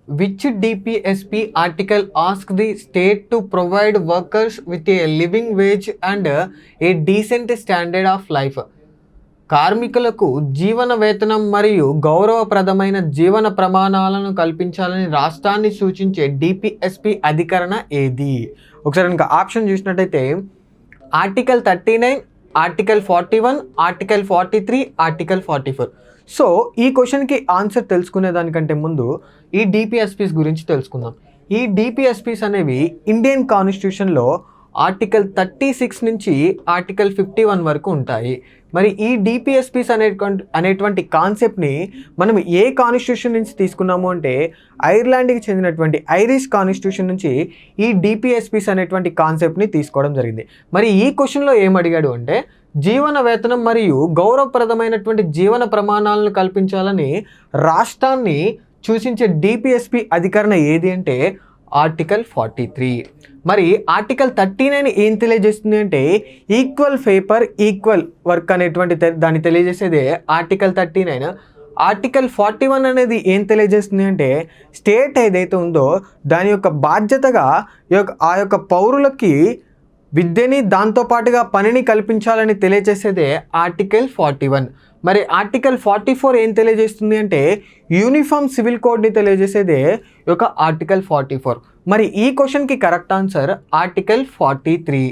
Which DPSP article asks the state to provide workers with a living wage and a decent standard of life? కార్మికులకు జీవన వేతనం మరియు గౌరవప్రదమైన జీవన ప్రమాణాలను కల్పించాలని రాష్ట్రాన్ని సూచించే డిపిఎస్పి అధికరణ ఏది? ఒకసారి ఇంకా ఆప్షన్ చూసినట్టయితే article 39, article 41, article 43, article 44. So ఈ క్వశ్చన్కి ఆన్సర్ తెలుసుకునే దానికంటే ముందు ఈ డిపిఎస్పీస్ గురించి తెలుసుకుందాం. ఈ డిపిఎస్పీస్ అనేవి ఇండియన్ కాన్స్టిట్యూషన్లో ఆర్టికల్ 36 నుంచి ఆర్టికల్ 51 వరకు ఉంటాయి. మరి ఈ డిపిఎస్పీస్ అనేటువంటి కాన్సెప్ట్ని మనం ఏ కాన్స్టిట్యూషన్ నుంచి తీసుకున్నాము అంటే ఐర్లాండ్కి చెందినటువంటి ఐరిష్ కాన్స్టిట్యూషన్ నుంచి ఈ డిపిఎస్పీస్ అనేటువంటి కాన్సెప్ట్ని తీసుకోవడం జరిగింది. మరి ఈ క్వశ్చన్లో ఏమడిగాడు అంటే జీవన వేతనం మరియు గౌరవప్రదమైనటువంటి జీవన ప్రమాణాలను కల్పించాలని రాష్ట్రాన్ని సూచించే డిపిఎస్పి అధికరణ ఏది అంటే ఆర్టికల్ 43. మరి ఆర్టికల్ 39 ఏం తెలియజేస్తుంది అంటే equal pay for equal work అనేటువంటి దాన్ని తెలియజేసేదే ఆర్టికల్ 39. ఆర్టికల్ 41 అనేది ఏం తెలియజేస్తుంది అంటే స్టేట్ ఏదైతే ఉందో దాని యొక్క బాధ్యతగా ఆ యొక్క పౌరులకి విద్యని దాంతోపాటుగా పనిని కల్పించాలని తెలియజేసేదే ఆర్టికల్ 41. మరి ఆర్టికల్ 44 ఏం తెలియజేస్తుంది అంటే యూనిఫామ్ సివిల్ కోడ్ని తెలియజేసేదే ఒక ఆర్టికల్ 44. మరి ఈ క్వశ్చన్కి కరెక్ట్ ఆన్సర్ ఆర్టికల్ 43.